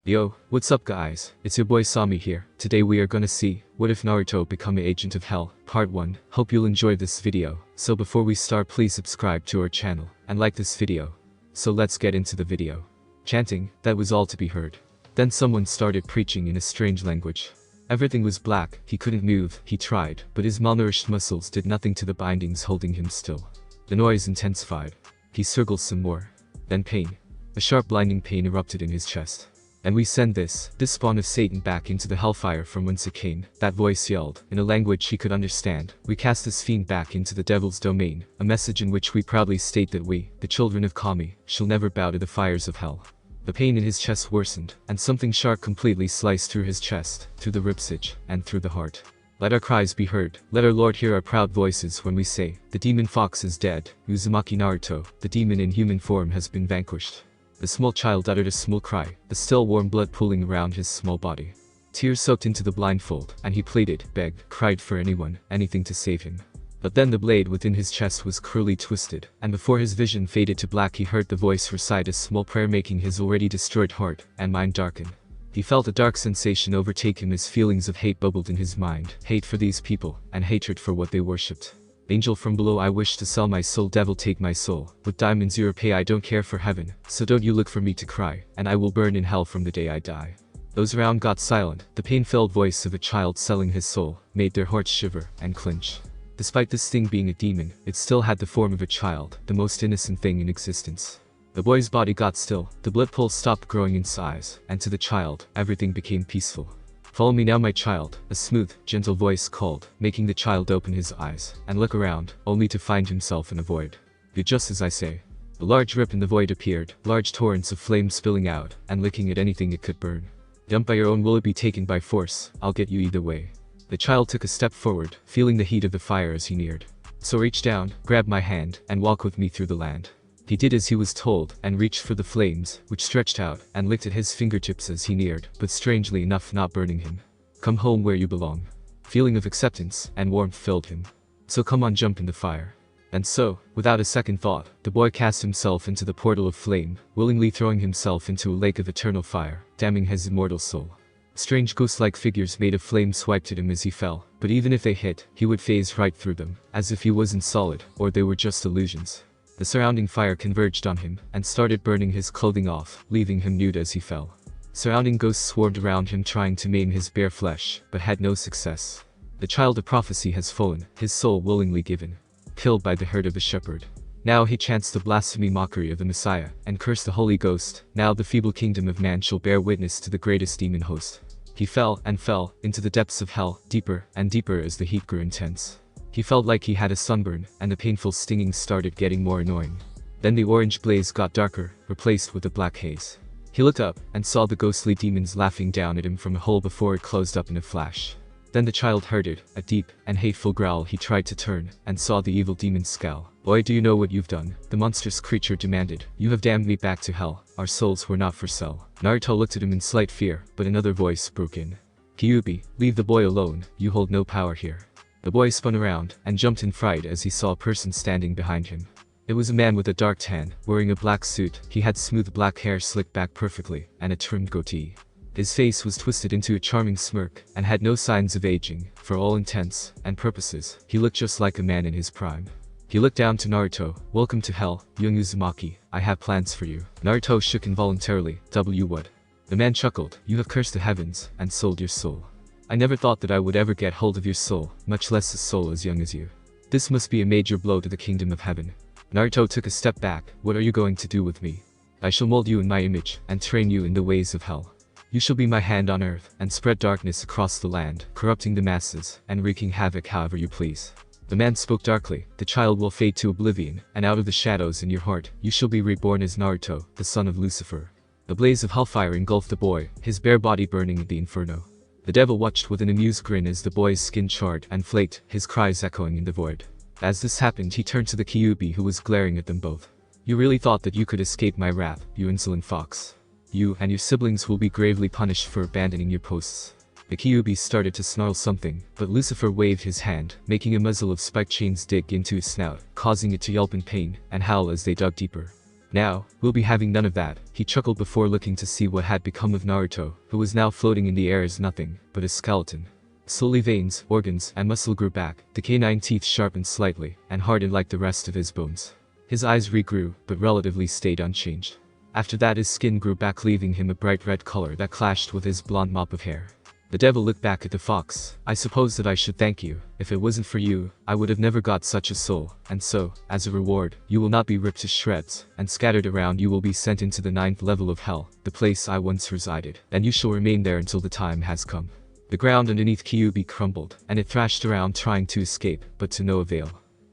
Yo, what's up guys, it's your boy Sami here. Today we are gonna see, what if Naruto become an agent of hell, part 1. Hope you'll enjoy this video. So before we start, please subscribe to our channel, and like this video. So let's get into the video. Chanting, that was all to be heard. Then someone started preaching in a strange language. Everything was black, he couldn't move, he tried, but his malnourished muscles did nothing to the bindings holding him still. The noise intensified. He circled some more. Then pain. A sharp blinding pain erupted in his chest. And we send this spawn of Satan back into the hellfire from whence it came, that voice yelled, in a language he could understand. We cast this fiend back into the devil's domain, a message in which we proudly state that we, the children of Kami, shall never bow to the fires of hell. The pain in his chest worsened, and something sharp completely sliced through his chest, through the ribcage, and through the heart. Let our cries be heard, let our Lord hear our proud voices when we say, the demon fox is dead, Uzumaki Naruto, the demon in human form has been vanquished. The small child uttered a small cry, the still warm blood pooling around his small body. Tears soaked into the blindfold, and he pleaded, begged, cried for anyone, anything to save him. But then the blade within his chest was cruelly twisted, and before his vision faded to black he heard the voice recite a small prayer, making his already destroyed heart and mind darken. He felt a dark sensation overtake him as feelings of hate bubbled in his mind, hate for these people, and hatred for what they worshipped. Angel from below, I wish to sell my soul, devil take my soul, with diamonds you repay, I don't care for heaven, so don't you look for me to cry, and I will burn in hell from the day I die. Those around got silent, the pain-filled voice of a child selling his soul, made their hearts shiver and clench. Despite this thing being a demon, it still had the form of a child, the most innocent thing in existence. The boy's body got still, the blood pools stopped growing in size, and to the child, everything became peaceful. Follow me now my child, a smooth, gentle voice called, making the child open his eyes, and look around, only to find himself in a void. Do just as I say. A large rip in the void appeared, large torrents of flame spilling out, and licking at anything it could burn. Dumped by your own will it be taken by force, I'll get you either way. The child took a step forward, feeling the heat of the fire as he neared. So reach down, grab my hand, and walk with me through the land. He did as he was told, and reached for the flames, which stretched out, and licked at his fingertips as he neared, but strangely enough not burning him. Come home where you belong. Feeling of acceptance and warmth filled him. So come on, jump in the fire. And so, without a second thought, the boy cast himself into the portal of flame, willingly throwing himself into a lake of eternal fire, damning his immortal soul. Strange ghost-like figures made of flame swiped at him as he fell, but even if they hit, he would phase right through them, as if he wasn't solid, or they were just illusions. The surrounding fire converged on him, and started burning his clothing off, leaving him nude as he fell. Surrounding ghosts swarmed around him trying to maim his bare flesh, but had no success. The child of prophecy has fallen, his soul willingly given. Killed by the herd of the shepherd. Now he chants the blasphemy mockery of the Messiah, and cursed the Holy Ghost. Now the feeble kingdom of man shall bear witness to the greatest demon host. He fell, and fell, into the depths of hell, deeper and deeper as the heat grew intense. He felt like he had a sunburn, and the painful stinging started getting more annoying. Then the orange blaze got darker, replaced with a black haze. He looked up, and saw the ghostly demons laughing down at him from a hole before it closed up in a flash. Then the child heard it, a deep and hateful growl. He tried to turn, and saw the evil demon scowl. Boy, do you know what you've done? The monstrous creature demanded. You have damned me back to hell, our souls were not for sale. Naruto looked at him in slight fear, but another voice broke in. Kyuubi, leave the boy alone, you hold no power here. The boy spun around, and jumped in fright as he saw a person standing behind him. It was a man with a dark tan, wearing a black suit. He had smooth black hair slicked back perfectly, and a trimmed goatee. His face was twisted into a charming smirk, and had no signs of aging. For all intents and purposes, he looked just like a man in his prime. He looked down to Naruto. Welcome to hell, young Uzumaki, I have plans for you. Naruto shook involuntarily. What? The man chuckled. You have cursed the heavens, and sold your soul. I never thought that I would ever get hold of your soul, much less a soul as young as you. This must be a major blow to the kingdom of heaven. Naruto took a step back. What are you going to do with me? I shall mold you in my image, and train you in the ways of hell. You shall be my hand on earth, and spread darkness across the land, corrupting the masses, and wreaking havoc however you please. The man spoke darkly. The child will fade to oblivion, and out of the shadows in your heart, you shall be reborn as Naruto, the son of Lucifer. The blaze of hellfire engulfed the boy, his bare body burning in the inferno. The devil watched with an amused grin as the boy's skin charred and flaked, his cries echoing in the void. As this happened, he turned to the Kyuubi who was glaring at them both. You really thought that you could escape my wrath, you insolent fox. You and your siblings will be gravely punished for abandoning your posts. The Kyuubi started to snarl something, but Lucifer waved his hand, making a muzzle of spike chains dig into his snout, causing it to yelp in pain and howl as they dug deeper. Now, we'll be having none of that, he chuckled before looking to see what had become of Naruto, who was now floating in the air as nothing but a skeleton. Slowly veins, organs, and muscle grew back, the canine teeth sharpened slightly, and hardened like the rest of his bones. His eyes regrew, but relatively stayed unchanged. After that his skin grew back, leaving him a bright red color that clashed with his blonde mop of hair. The devil looked back at the fox. I suppose that I should thank you. If it wasn't for you, I would have never got such a soul, and so, as a reward, you will not be ripped to shreds, and scattered around you will be sent into the 9th level of hell, the place I once resided, and you shall remain there until the time has come. The ground underneath Kyuubi crumbled, and it thrashed around trying to escape, but to no avail.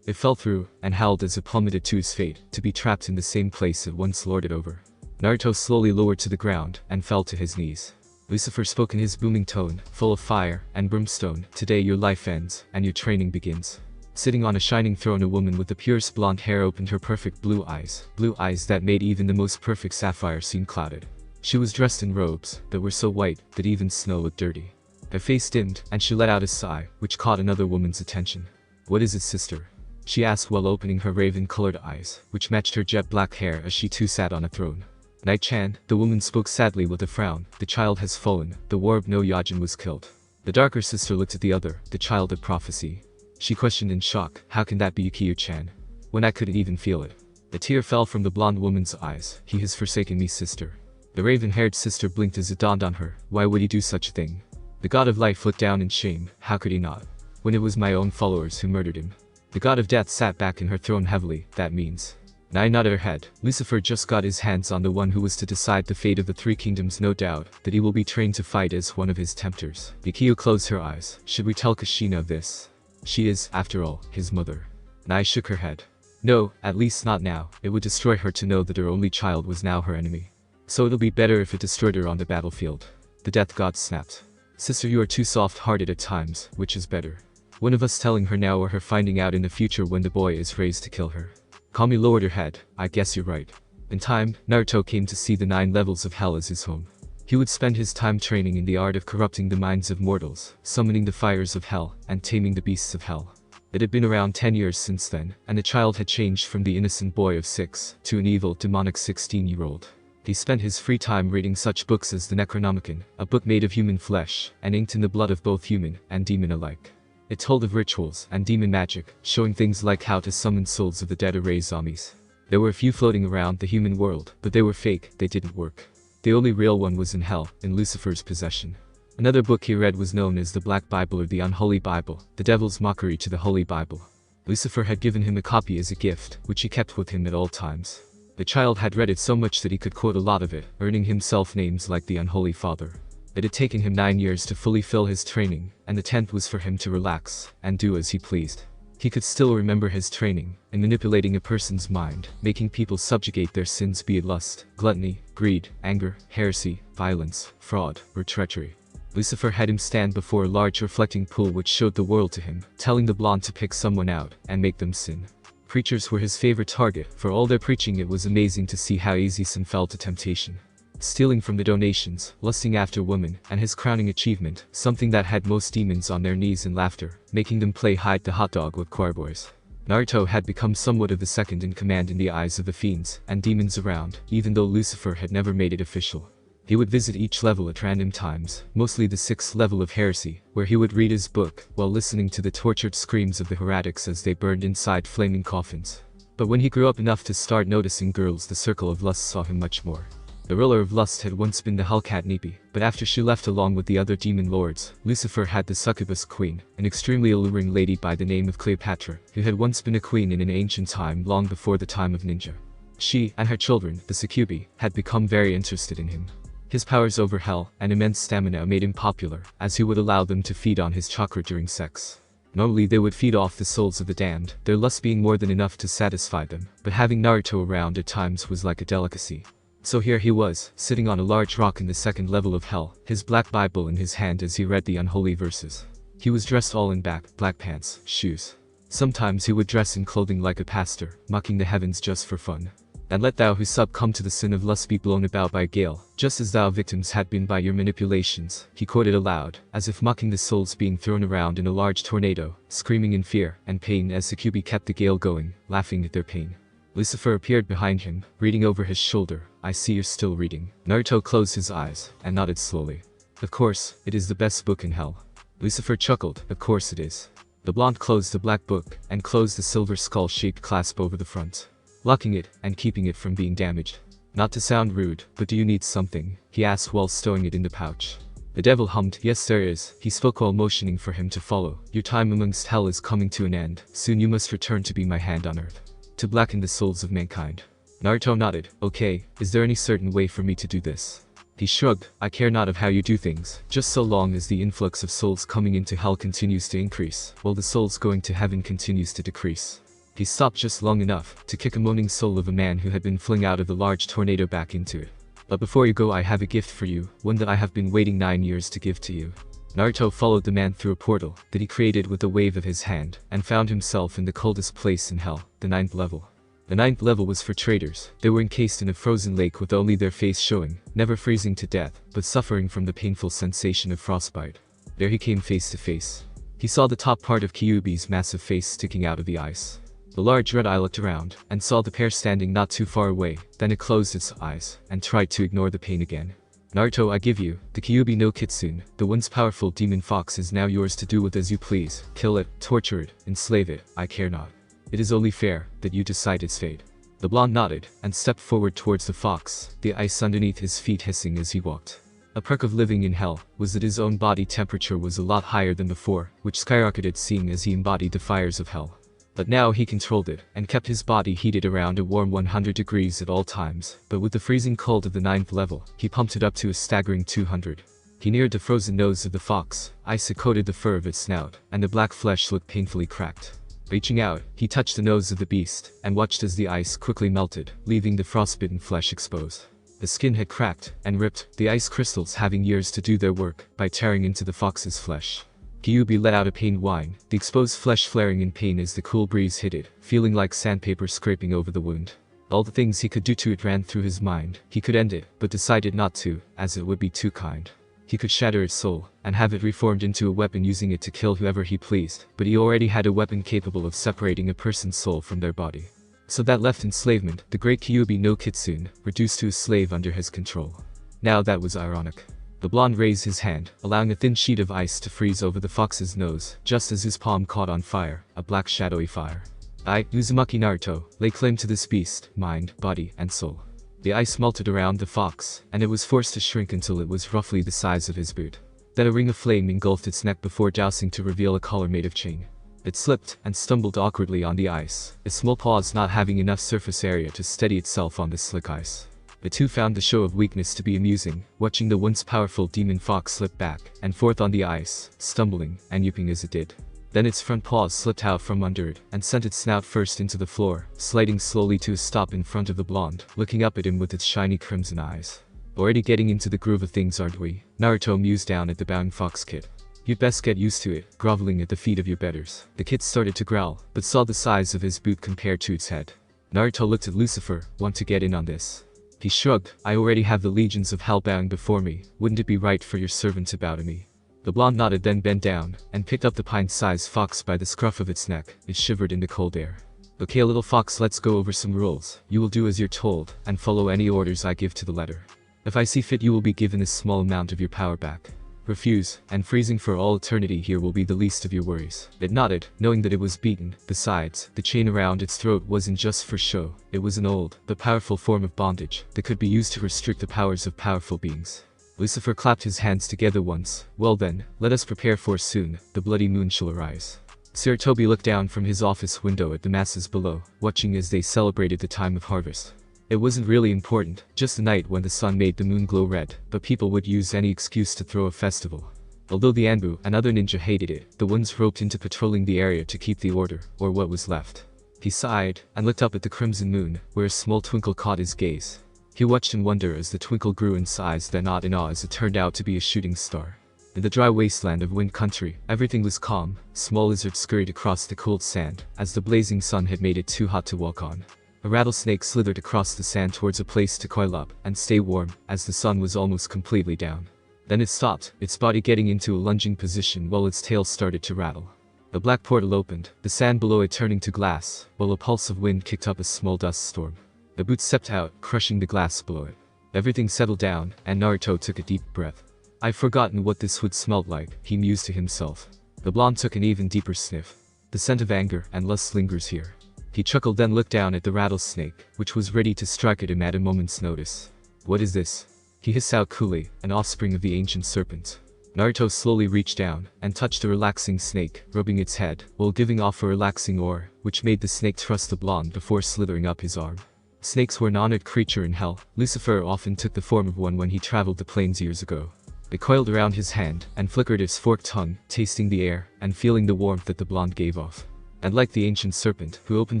It fell through, and howled as it plummeted to its fate, to be trapped in the same place it once lorded over. Naruto slowly lowered to the ground, and fell to his knees. Lucifer spoke in his booming tone, full of fire and brimstone. Today your life ends, and your training begins. Sitting on a shining throne, a woman with the purest blonde hair opened her perfect blue eyes that made even the most perfect sapphire seem clouded. She was dressed in robes that were so white that even snow looked dirty. Her face dimmed, and she let out a sigh, which caught another woman's attention. "What is it, sister?" she asked while opening her raven-colored eyes, which matched her jet black hair as she too sat on a throne. "Night-chan," the woman spoke sadly with a frown, "the child has fallen, the Warb no Yajin was killed." The darker sister looked at the other, the child of prophecy. She questioned in shock, "How can that be Yukio-chan? When I couldn't even feel it." A tear fell from the blonde woman's eyes. "He has forsaken me, sister." The raven-haired sister blinked as it dawned on her. Why would he do such a thing? The god of life looked down in shame. How could he not? When it was my own followers who murdered him. The god of death sat back in her throne heavily. That means. Nai nodded her head. Lucifer just got his hands on the one who was to decide the fate of the 3 kingdoms. No doubt that he will be trained to fight as one of his tempters. Yukio closed her eyes. Should we tell Kushina of this? She is, after all, his mother. Nai shook her head. No, at least not now. It would destroy her to know that her only child was now her enemy. So it'll be better if it destroyed her on the battlefield. The death god snapped. Sister, you are too soft-hearted at times. Which is better? One of us telling her now or her finding out in the future when the boy is raised to kill her? Kami lowered her head. I guess you're right. In time, Naruto came to see the 9 levels of hell as his home. He would spend his time training in the art of corrupting the minds of mortals, summoning the fires of hell, and taming the beasts of hell. It had been around 10 years since then, and the child had changed from the innocent boy of 6 to an evil, demonic 16-year-old. He spent his free time reading such books as the Necronomicon, a book made of human flesh, and inked in the blood of both human and demon alike. It told of rituals and demon magic, showing things like how to summon souls of the dead or raise zombies. There were a few floating around the human world, but they were fake, they didn't work. The only real one was in hell, in Lucifer's possession. Another book he read was known as the Black Bible or the Unholy Bible, the devil's mockery to the Holy Bible. Lucifer had given him a copy as a gift, which he kept with him at all times. The child had read it so much that he could quote a lot of it, earning himself names like the Unholy Father. It had taken him 9 years to fully fill his training, and the 10th was for him to relax and do as he pleased. He could still remember his training in manipulating a person's mind, making people subjugate their sins, be it lust, gluttony, greed, anger, heresy, violence, fraud, or treachery. Lucifer had him stand before a large reflecting pool which showed the world to him, telling the blonde to pick someone out and make them sin. Preachers were his favorite target. For all their preaching, it was amazing to see how easy sin fell to temptation. Stealing from the donations, lusting after women, and his crowning achievement, something that had most demons on their knees in laughter, making them play hide the hot dog with choir boys. Naruto had become somewhat of the second in command in the eyes of the fiends and demons around, even though Lucifer had never made it official. He would visit each level at random times, mostly the 6th level of heresy, where he would read his book while listening to the tortured screams of the heretics as they burned inside flaming coffins. But when he grew up enough to start noticing girls, the circle of lust saw him much more. The ruler of lust had once been the Hellcat Nipi, but after she left along with the other demon lords, Lucifer had the succubus queen, an extremely alluring lady by the name of Cleopatra, who had once been a queen in an ancient time long before the time of ninja. She and her children, the succubi, had become very interested in him. His powers over hell and immense stamina made him popular, as he would allow them to feed on his chakra during sex. Normally they would feed off the souls of the damned, their lust being more than enough to satisfy them, but having Naruto around at times was like a delicacy. So here he was, sitting on a large rock in the 2nd level of hell, his black Bible in his hand as he read the unholy verses. He was dressed all in black pants, shoes. Sometimes he would dress in clothing like a pastor, mocking the heavens just for fun. And let thou who succumb to the sin of lust be blown about by a gale, just as thou victims had been by your manipulations, he quoted aloud, as if mocking the souls being thrown around in a large tornado, screaming in fear and pain as succubi kept the gale going, laughing at their pain. Lucifer appeared behind him, reading over his shoulder. I see you're still reading. Naruto closed his eyes and nodded slowly. Of course, it is the best book in hell. Lucifer chuckled. Of course it is. The blonde closed the black book and closed the silver skull-shaped clasp over the front, locking it and keeping it from being damaged. Not to sound rude, but do you need something? He asked while stowing it in the pouch. The devil hummed. Yes there is. He spoke while motioning for him to follow. Your time amongst hell is coming to an end. Soon you must return to be my hand on earth, to blacken the souls of mankind. Naruto nodded. Okay, is there any certain way for me to do this? He shrugged. I care not of how you do things, just so long as the influx of souls coming into hell continues to increase, while the souls going to heaven continues to decrease. He stopped just long enough to kick a moaning soul of a man who had been flung out of the large tornado back into it. But before you go, I have a gift for you, one that I have been waiting 9 years to give to you. Naruto followed the man through a portal that he created with a wave of his hand, and found himself in the coldest place in hell, the 9th level. The 9th level was for traitors. They were encased in a frozen lake with only their face showing, never freezing to death, but suffering from the painful sensation of frostbite. There he came face to face. He saw the top part of Kyuubi's massive face sticking out of the ice. The large red eye looked around, and saw the pair standing not too far away, then it closed its eyes, and tried to ignore the pain again. Naruto, I give you, the Kyuubi no Kitsune, the once powerful demon fox is now yours to do with as you please. Kill it, torture it, enslave it, I care not. It is only fair that you decide its fate. The blonde nodded, and stepped forward towards the fox, the ice underneath his feet hissing as he walked. A perk of living in hell was that his own body temperature was a lot higher than before, which skyrocketed seeing as he embodied the fires of hell. But now he controlled it, and kept his body heated around a warm 100 degrees at all times, but with the freezing cold of the 9th level, he pumped it up to a staggering 200. He neared the frozen nose of the fox, ice coated the fur of its snout, and the black flesh looked painfully cracked. Reaching out, he touched the nose of the beast, and watched as the ice quickly melted, leaving the frostbitten flesh exposed. The skin had cracked and ripped, the ice crystals having years to do their work by tearing into the fox's flesh. Kyuubi let out a pained whine, the exposed flesh flaring in pain as the cool breeze hit it, feeling like sandpaper scraping over the wound. All the things he could do to it ran through his mind. He could end it, but decided not to, as it would be too kind. He could shatter its soul, and have it reformed into a weapon using it to kill whoever he pleased, but he already had a weapon capable of separating a person's soul from their body. So that left enslavement, the great Kyuubi no Kitsune, reduced to a slave under his control. Now that was ironic. The blonde raised his hand, allowing a thin sheet of ice to freeze over the fox's nose, just as his palm caught on fire, a black shadowy fire. I, Uzumaki Naruto, lay claim to this beast, mind, body, and soul. The ice melted around the fox, and it was forced to shrink until it was roughly the size of his boot. Then a ring of flame engulfed its neck before dousing to reveal a collar made of chain. It slipped and stumbled awkwardly on the ice, its small paws not having enough surface area to steady itself on the slick ice. The two found the show of weakness to be amusing, watching the once powerful demon fox slip back and forth on the ice, stumbling and yipping as it did. Then its front paws slipped out from under it and sent its snout first into the floor, sliding slowly to a stop in front of the blonde, looking up at him with its shiny crimson eyes. Already getting into the groove of things, aren't we? Naruto mused down at the bowing fox kid. You'd best get used to it, groveling at the feet of your betters. The kid started to growl, but saw the size of his boot compared to its head. Naruto looked at Lucifer. Want to get in on this? He shrugged. I already have the legions of hell bowing before me. Wouldn't it be right for your servant to bow to me? The blonde nodded, then bent down, and picked up the pint-sized fox by the scruff of its neck. It shivered in the cold air. Okay little fox, let's go over some rules. You will do as you're told, and follow any orders I give to the letter. If I see fit, you will be given a small amount of your power back. Refuse, and freezing for all eternity here will be the least of your worries. It nodded, knowing that it was beaten. Besides, the chain around its throat wasn't just for show. It was an old, but powerful form of bondage that could be used to restrict the powers of powerful beings. Lucifer clapped his hands together once. Well then, let us prepare, for soon the bloody moon shall arise. Sarutobi looked down from his office window at the masses below, watching as they celebrated the time of harvest. It wasn't really important, just the night when the sun made the moon glow red, but people would use any excuse to throw a festival. Although the Anbu and other ninja hated it, the ones roped into patrolling the area to keep the order, or what was left. He sighed, and looked up at the crimson moon, where a small twinkle caught his gaze. He watched in wonder as the twinkle grew in size, then not in awe as it turned out to be a shooting star. In the dry wasteland of wind country, everything was calm. Small lizards scurried across the cold sand, as the blazing sun had made it too hot to walk on. A rattlesnake slithered across the sand towards a place to coil up and stay warm, as the sun was almost completely down. Then it stopped, its body getting into a lunging position while its tail started to rattle. The black portal opened, the sand below it turning to glass, while a pulse of wind kicked up a small dust storm. The boots stepped out, crushing the glass below it. Everything settled down, and Naruto took a deep breath. I've forgotten what this would smell like, he mused to himself. The blonde took an even deeper sniff. The scent of anger and lust lingers here. He chuckled, then looked down at the rattlesnake, which was ready to strike at him at a moment's notice. What is this? He hissed out coolly, an offspring of the ancient serpent. Naruto slowly reached down and touched the relaxing snake, rubbing its head, while giving off a relaxing aura, which made the snake trust the blonde before slithering up his arm. Snakes were an honored creature in hell. Lucifer often took the form of one when he traveled the plains years ago. It coiled around his hand and flickered its forked tongue, tasting the air and feeling the warmth that the blonde gave off. And like the ancient serpent who opened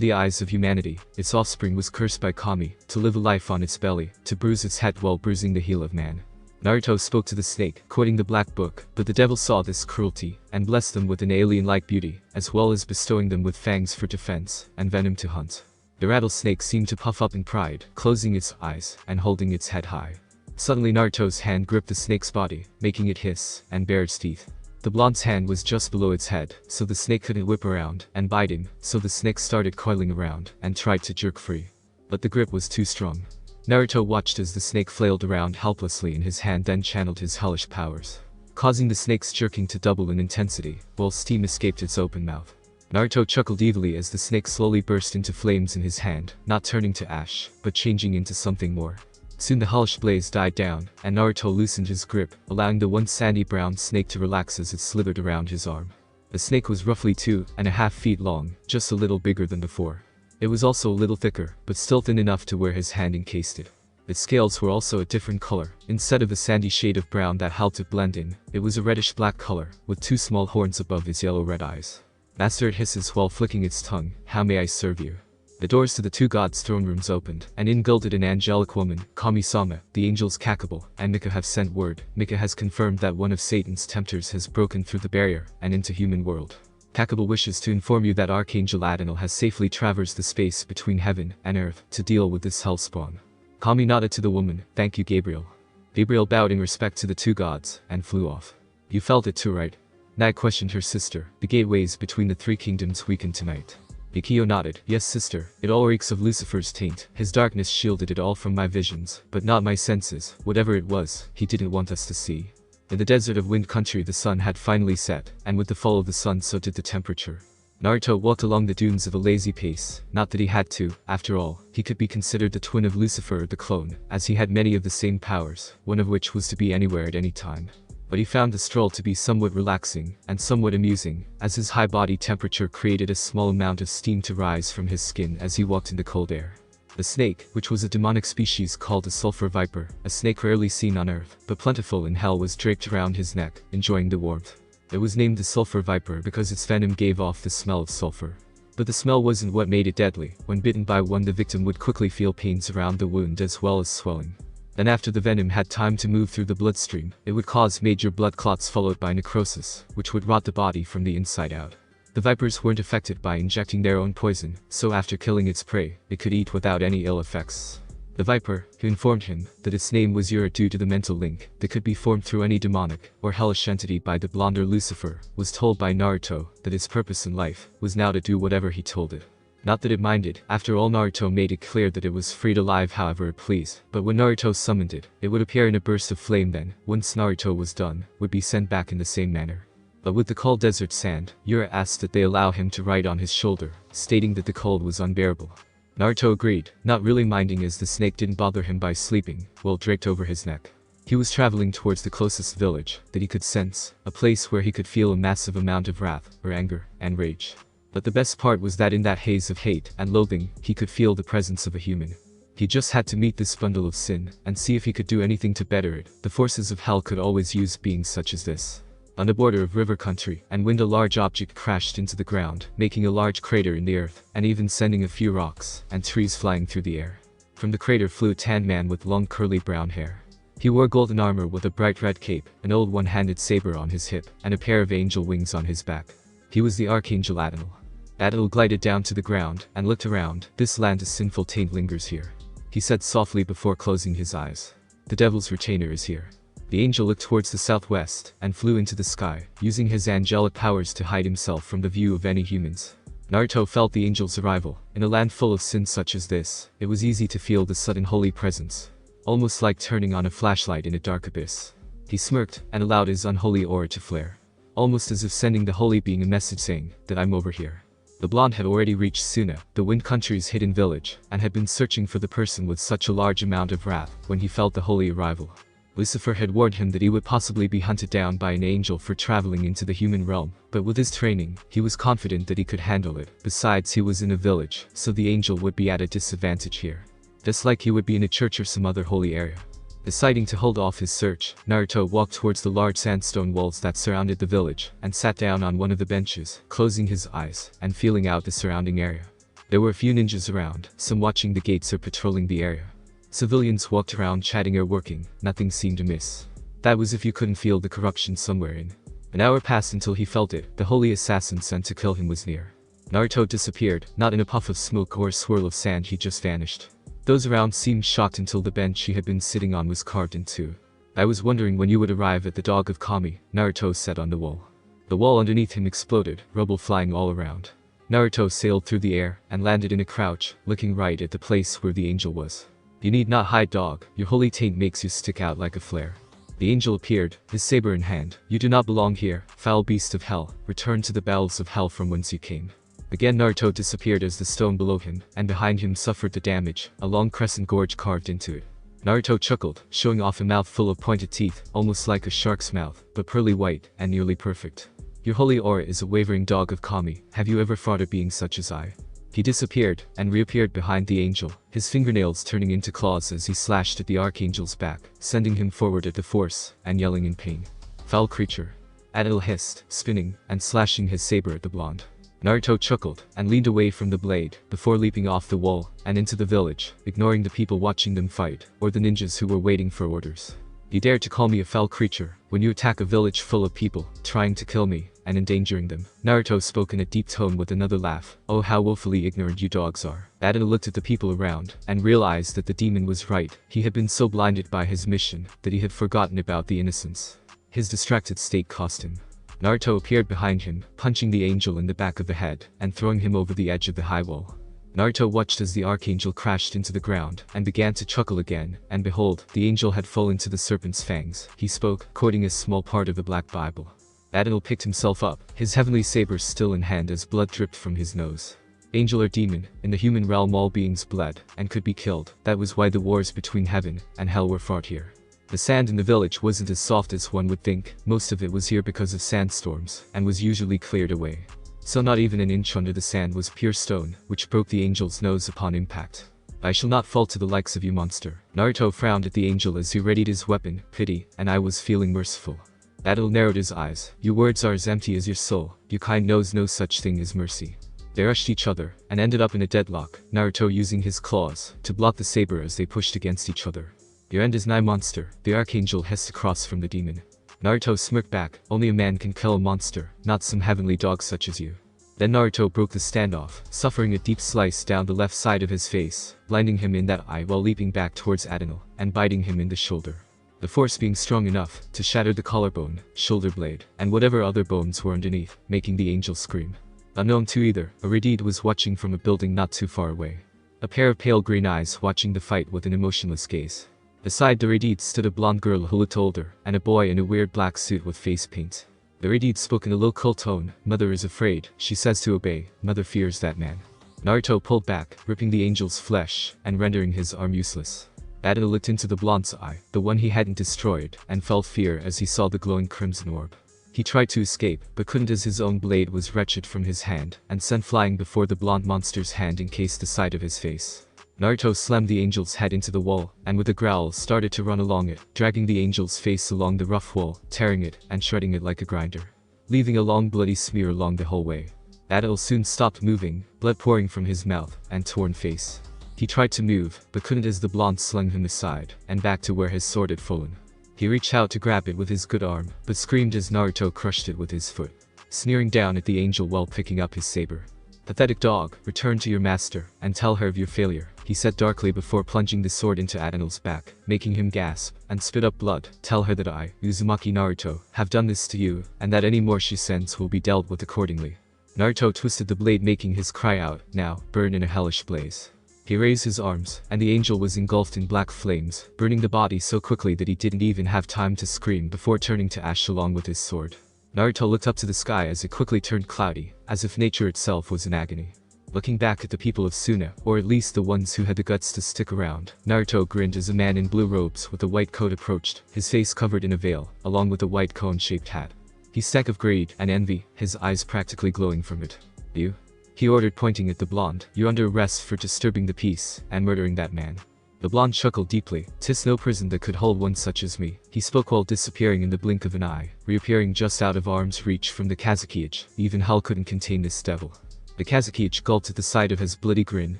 the eyes of humanity, its offspring was cursed by Kami to live a life on its belly, to bruise its head while bruising the heel of man. Naruto spoke to the snake, quoting the black book, but the devil saw this cruelty and blessed them with an alien-like beauty, as well as bestowing them with fangs for defense and venom to hunt. The rattlesnake seemed to puff up in pride, closing its eyes and holding its head high. Suddenly Naruto's hand gripped the snake's body, making it hiss and bare its teeth. The blonde's hand was just below its head, so the snake couldn't whip around and bite him, so the snake started coiling around and tried to jerk free. But the grip was too strong. Naruto watched as the snake flailed around helplessly in his hand, then channeled his hellish powers, causing the snake's jerking to double in intensity, while steam escaped its open mouth. Naruto chuckled evilly as the snake slowly burst into flames in his hand, not turning to ash, but changing into something more. Soon the hellish blaze died down, and Naruto loosened his grip, allowing the once sandy brown snake to relax as it slithered around his arm. The snake was roughly 2.5 feet long, just a little bigger than before. It was also a little thicker, but still thin enough to where his hand encased it. Its scales were also a different color. Instead of the sandy shade of brown that helped it blend in, it was a reddish-black color, with 2 small horns above its yellow-red eyes. Master, it hisses while flicking its tongue. How may I serve you? The doors to the 2 gods' throne rooms opened, and in glided an angelic woman, Kami-sama. The angels Kakable and Mika have sent word. Mika has confirmed that one of Satan's tempters has broken through the barrier and into human world. Kakable wishes to inform you that Archangel Adonal has safely traversed the space between heaven and earth to deal with this hellspawn. Kami nodded to the woman. Thank you, Gabriel. Gabriel bowed in respect to the 2 gods and flew off. You felt it too, right? Nai questioned her sister. The gateways between the 3 kingdoms weakened tonight. Yukio nodded. Yes, sister. It all reeks of Lucifer's taint. His darkness shielded it all from my visions, but not my senses. Whatever it was, he didn't want us to see. In the desert of Wind Country the sun had finally set, and with the fall of the sun so did the temperature. Naruto walked along the dunes at a lazy pace, not that he had to. After all, he could be considered the twin of Lucifer the clone, as he had many of the same powers, one of which was to be anywhere at any time. But he found the stroll to be somewhat relaxing, and somewhat amusing, as his high body temperature created a small amount of steam to rise from his skin as he walked in the cold air. The snake, which was a demonic species called a sulfur viper, a snake rarely seen on Earth, but plentiful in hell, was draped around his neck, enjoying the warmth. It was named the sulfur viper because its venom gave off the smell of sulfur. But the smell wasn't what made it deadly. When bitten by one, the victim would quickly feel pains around the wound as well as swelling. Then after the venom had time to move through the bloodstream, it would cause major blood clots followed by necrosis, which would rot the body from the inside out. The vipers weren't affected by injecting their own poison, so after killing its prey, it could eat without any ill effects. The viper, who informed him that its name was Yura due to the mental link that could be formed through any demonic or hellish entity by the blonder Lucifer, was told by Naruto that its purpose in life was now to do whatever he told it. Not that it minded. After all, Naruto made it clear that it was free to live however it pleased, but when Naruto summoned it, it would appear in a burst of flame, then, once Naruto was done, would be sent back in the same manner. But with the cold desert sand, Yura asked that they allow him to ride on his shoulder, stating that the cold was unbearable. Naruto agreed, not really minding as the snake didn't bother him by sleeping, well draped over his neck. He was traveling towards the closest village that he could sense, a place where he could feel a massive amount of wrath, or anger, and rage. But the best part was that in that haze of hate and loathing, he could feel the presence of a human. He just had to meet this bundle of sin, and see if he could do anything to better it. The forces of hell could always use beings such as this. On the border of river country and wind, a large object crashed into the ground, making a large crater in the earth, and even sending a few rocks and trees flying through the air. From the crater flew a tanned man with long curly brown hair. He wore golden armor with a bright red cape, an old one-handed saber on his hip, and a pair of angel wings on his back. He was the Archangel Adonal. Adonal glided down to the ground and looked around. This land of sinful taint lingers here, he said softly before closing his eyes. The devil's retainer is here. The angel looked towards the southwest and flew into the sky, using his angelic powers to hide himself from the view of any humans. Naruto felt the angel's arrival. In a land full of sin such as this, it was easy to feel the sudden holy presence, almost like turning on a flashlight in a dark abyss. He smirked and allowed his unholy aura to flare, almost as if sending the holy being a message saying that I'm over here. The blonde had already reached Suna, the Wind Country's hidden village, and had been searching for the person with such a large amount of wrath when he felt the holy arrival. Lucifer had warned him that he would possibly be hunted down by an angel for traveling into the human realm, but with his training, he was confident that he could handle it. Besides, he was in a village, so the angel would be at a disadvantage here, just like he would be in a church or some other holy area. Deciding to hold off his search, Naruto walked towards the large sandstone walls that surrounded the village, and sat down on one of the benches, closing his eyes, and feeling out the surrounding area. There were a few ninjas around, some watching the gates or patrolling the area. Civilians walked around chatting or working, nothing seemed amiss. That was if you couldn't feel the corruption somewhere in. An hour passed until he felt it. The holy assassin sent to kill him was near. Naruto disappeared, not in a puff of smoke or a swirl of sand, he just vanished. Those around seemed shocked until the bench he had been sitting on was carved in two. I was wondering when you would arrive at the Dog of Kami, Naruto said on the wall. The wall underneath him exploded, rubble flying all around. Naruto sailed through the air and landed in a crouch, looking right at the place where the angel was. You need not hide, dog, your holy taint makes you stick out like a flare. The angel appeared, his saber in hand. You do not belong here, foul beast of hell, return to the bowels of hell from whence you came. Again Naruto disappeared as the stone below him and behind him suffered the damage, a long crescent gorge carved into it. Naruto chuckled, showing off a mouth full of pointed teeth, almost like a shark's mouth, but pearly white and nearly perfect. Your holy aura is a wavering Dog of Kami, have you ever fought a being such as I? He disappeared and reappeared behind the angel, his fingernails turning into claws as he slashed at the archangel's back, sending him forward at the force, and yelling in pain. Foul creature. Adil hissed, spinning, and slashing his saber at the blonde. Naruto chuckled, and leaned away from the blade, before leaping off the wall, and into the village, ignoring the people watching them fight, or the ninjas who were waiting for orders. You dare to call me a foul creature, when you attack a village full of people, trying to kill me, and endangering them. Naruto spoke in a deep tone with another laugh. Oh, how woefully ignorant you dogs are. Adil looked at the people around, and realized that the demon was right. He had been so blinded by his mission, that he had forgotten about the innocents. His distracted state cost him. Naruto appeared behind him, punching the angel in the back of the head, and throwing him over the edge of the high wall. Naruto watched as the archangel crashed into the ground, and began to chuckle again, and behold, the angel had fallen to the serpent's fangs. He spoke, quoting a small part of the Black Bible. Adil picked himself up, his heavenly saber still in hand as blood dripped from his nose. Angel or demon, in the human realm all beings bled, and could be killed. That was why the wars between heaven and hell were fought here. The sand in the village wasn't as soft as one would think, most of it was here because of sandstorms, and was usually cleared away. So not even an inch under the sand was pure stone, which broke the angel's nose upon impact. I shall not fall to the likes of you, monster. Naruto frowned at the angel as he readied his weapon. Pity, and I was feeling merciful. Adil narrowed his eyes. Your words are as empty as your soul. Your kind knows no such thing as mercy. They rushed each other, and ended up in a deadlock, Naruto using his claws to block the saber as they pushed against each other. Your end is nigh, monster, the archangel hissed across from the demon. Naruto smirked back, only a man can kill a monster, not some heavenly dog such as you. Then Naruto broke the standoff, suffering a deep slice down the left side of his face, blinding him in that eye while leaping back towards Adil, and biting him in the shoulder. The force being strong enough to shatter the collarbone, shoulder blade, and whatever other bones were underneath, making the angel scream. Unknown to either, a Redid was watching from a building not too far away. A pair of pale green eyes watching the fight with an emotionless gaze. Beside the Redid stood a blonde girl who looked older, and a boy in a weird black suit with face paint. The Redid spoke in a low cool tone. Mother is afraid, she says to obey, mother fears that man. Naruto pulled back, ripping the angel's flesh, and rendering his arm useless. Adil looked into the blonde's eye, the one he hadn't destroyed, and felt fear as he saw the glowing crimson orb. He tried to escape, but couldn't as his own blade was wrenched from his hand, and sent flying before the blonde monster's hand encased the side of his face. Naruto slammed the angel's head into the wall, and with a growl started to run along it, dragging the angel's face along the rough wall, tearing it, and shredding it like a grinder, leaving a long bloody smear along the whole way. Adil soon stopped moving, blood pouring from his mouth, and torn face. He tried to move, but couldn't as the blonde slung him aside, and back to where his sword had fallen. He reached out to grab it with his good arm, but screamed as Naruto crushed it with his foot, sneering down at the angel while picking up his saber. "Pathetic dog, return to your master, and tell her of your failure," he said darkly before plunging the sword into Adenal's back, making him gasp and spit up blood. "Tell her that I, Uzumaki Naruto, have done this to you, and that any more she sends will be dealt with accordingly." Naruto twisted the blade, making his cry out, now, burn in a hellish blaze. He raised his arms, and the angel was engulfed in black flames, burning the body so quickly that he didn't even have time to scream before turning to ash along with his sword. Naruto looked up to the sky as it quickly turned cloudy, as if nature itself was in agony. Looking back at the people of Suna, or at least the ones who had the guts to stick around, Naruto grinned as a man in blue robes with a white coat approached, his face covered in a veil, along with a white cone-shaped hat. He stank of greed and envy, his eyes practically glowing from it. "You?" he ordered, pointing at the blonde. "You're under arrest for disturbing the peace and murdering that man." The blonde chuckled deeply. "'Tis no prison that could hold one such as me," he spoke while disappearing in the blink of an eye, reappearing just out of arm's reach from the Kazekage. Even hell couldn't contain this devil. The Kazekage gulped at the sight of his bloody grin,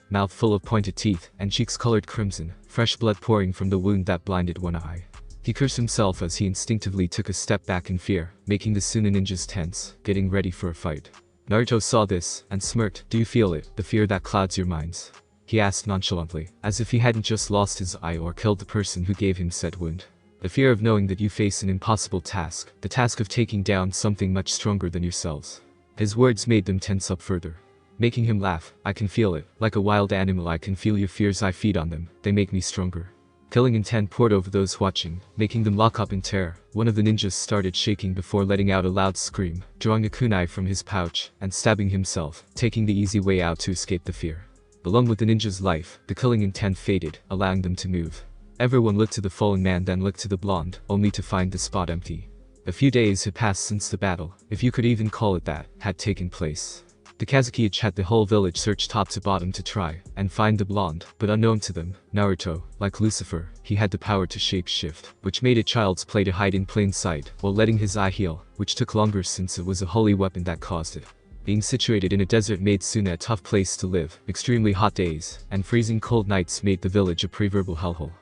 mouth full of pointed teeth, and cheeks colored crimson, fresh blood pouring from the wound that blinded one eye. He cursed himself as he instinctively took a step back in fear, making the Suna ninjas tense, getting ready for a fight. Naruto saw this, and smirked. "Do you feel it, the fear that clouds your minds?" he asked nonchalantly, as if he hadn't just lost his eye or killed the person who gave him said wound. "The fear of knowing that you face an impossible task, the task of taking down something much stronger than yourselves." His words made them tense up further, making him laugh. "I can feel it. Like a wild animal I can feel your fears. I feed on them. They make me stronger." Killing intent poured over those watching, making them lock up in terror. One of the ninjas started shaking before letting out a loud scream, drawing a kunai from his pouch, and stabbing himself, taking the easy way out to escape the fear. Along with the ninja's life, the killing intent faded, allowing them to move. Everyone looked to the fallen man, then looked to the blonde, only to find the spot empty. A few days had passed since the battle, if you could even call it that, had taken place. The Kazekage had the whole village search top to bottom to try and find the blonde, but unknown to them, Naruto, like Lucifer, he had the power to shape-shift, which made it child's play to hide in plain sight while letting his eye heal, which took longer since it was a holy weapon that caused it. Being situated in a desert made Suna a tough place to live. Extremely hot days and freezing cold nights made the village a proverbial hellhole.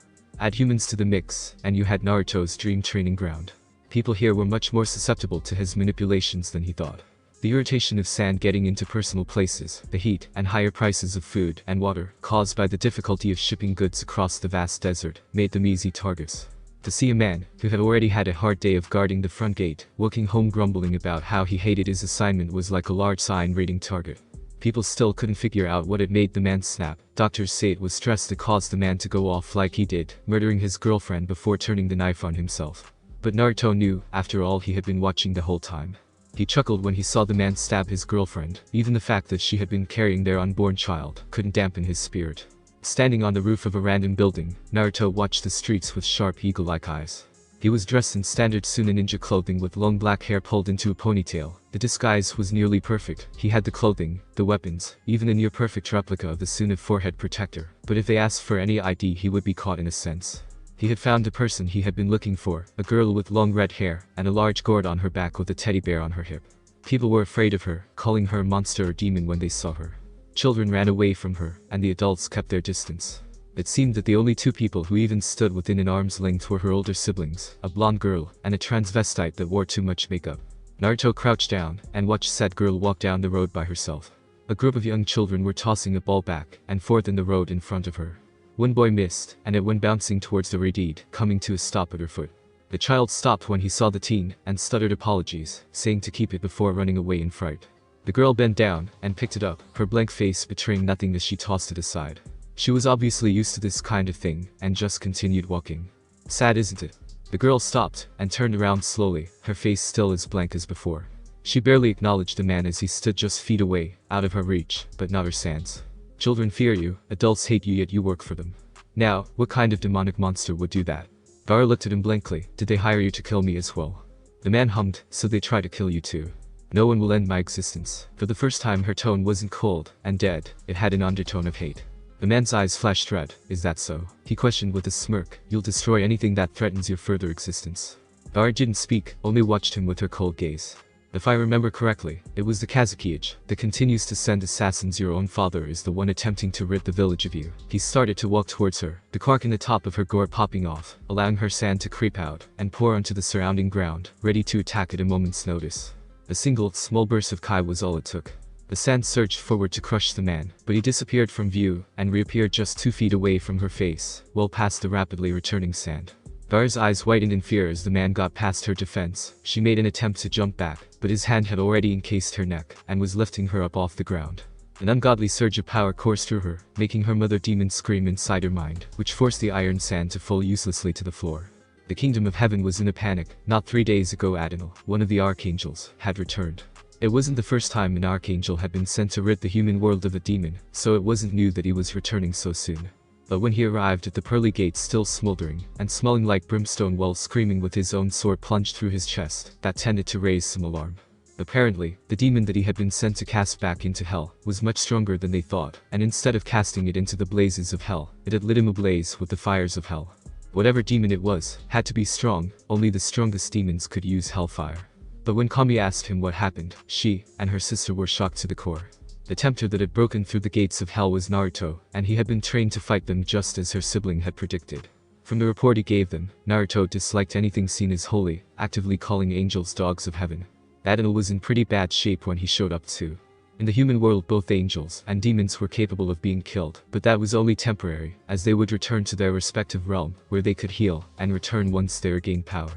Add humans to the mix, and you had Naruto's dream training ground. People here were much more susceptible to his manipulations than he thought. The irritation of sand getting into personal places, the heat and higher prices of food and water, caused by the difficulty of shipping goods across the vast desert, made them easy targets. To see a man, who had already had a hard day of guarding the front gate, walking home grumbling about how he hated his assignment was like a large sign rating target. People still couldn't figure out what had made the man snap. Doctors say it was stress that caused the man to go off like he did, murdering his girlfriend before turning the knife on himself. But Naruto knew, after all, he had been watching the whole time. He chuckled when he saw the man stab his girlfriend. Even the fact that she had been carrying their unborn child couldn't dampen his spirit. Standing on the roof of a random building, Naruto watched the streets with sharp eagle-like eyes. He was dressed in standard Suna ninja clothing with long black hair pulled into a ponytail. The disguise was nearly perfect. He had the clothing, the weapons, even a near-perfect replica of the Suna forehead protector. But if they asked for any ID, he would be caught in a sense. He had found the person he had been looking for, a girl with long red hair and a large gourd on her back with a teddy bear on her hip. People were afraid of her, calling her a monster or demon when they saw her. Children ran away from her, and the adults kept their distance. It seemed that the only two people who even stood within an arm's length were her older siblings, a blonde girl and a transvestite that wore too much makeup. Naruto crouched down and watched said girl walk down the road by herself. A group of young children were tossing a ball back and forth in the road in front of her. One boy missed, and it went bouncing towards the redeed, coming to a stop at her foot. The child stopped when he saw the teen, and stuttered apologies, saying to keep it before running away in fright. The girl bent down, and picked it up, her blank face betraying nothing as she tossed it aside. She was obviously used to this kind of thing, and just continued walking. Sad, isn't it? The girl stopped, and turned around slowly, her face still as blank as before. She barely acknowledged the man as he stood just feet away, out of her reach, but not her sans. Children fear you, adults hate you, yet you work for them. Now, what kind of demonic monster would do that? Gaara looked at him blankly. Did they hire you to kill me as well? The man hummed, so they try to kill you too. No one will end my existence. For the first time her tone wasn't cold and dead, it had an undertone of hate. The man's eyes flashed red. Is that so? He questioned with a smirk. You'll destroy anything that threatens your further existence. Gaara didn't speak, only watched him with her cold gaze. If I remember correctly, it was the Kazekage that continues to send assassins. Your own father is the one attempting to rid the village of you. He started to walk towards her, the cork in the top of her gourd popping off, allowing her sand to creep out and pour onto the surrounding ground, ready to attack at a moment's notice. A single, small burst of Kai was all it took. The sand surged forward to crush the man, but he disappeared from view and reappeared just 2 feet away from her face, well past the rapidly returning sand. Gar's eyes widened in fear as the man got past her defense. She made an attempt to jump back, but his hand had already encased her neck and was lifting her up off the ground. An ungodly surge of power coursed through her, making her mother demon scream inside her mind, which forced the iron sand to fall uselessly to the floor. The kingdom of heaven was in a panic. Not 3 days ago Adonal, one of the archangels, had returned. It wasn't the first time an archangel had been sent to rid the human world of a demon, so it wasn't new that he was returning so soon. But when he arrived at the pearly gates still smoldering, and smelling like brimstone while screaming with his own sword plunged through his chest, that tended to raise some alarm. Apparently, the demon that he had been sent to cast back into hell was much stronger than they thought, and instead of casting it into the blazes of hell, it had lit him ablaze with the fires of hell. Whatever demon it was, had to be strong. Only the strongest demons could use hellfire. But when Kami asked him what happened, she and her sister were shocked to the core. The tempter that had broken through the gates of hell was Naruto, and he had been trained to fight them just as her sibling had predicted. From the report he gave them, Naruto disliked anything seen as holy, actively calling angels dogs of heaven. Adonal was in pretty bad shape when he showed up too. In the human world both angels and demons were capable of being killed, but that was only temporary, as they would return to their respective realm, where they could heal and return once they regained power.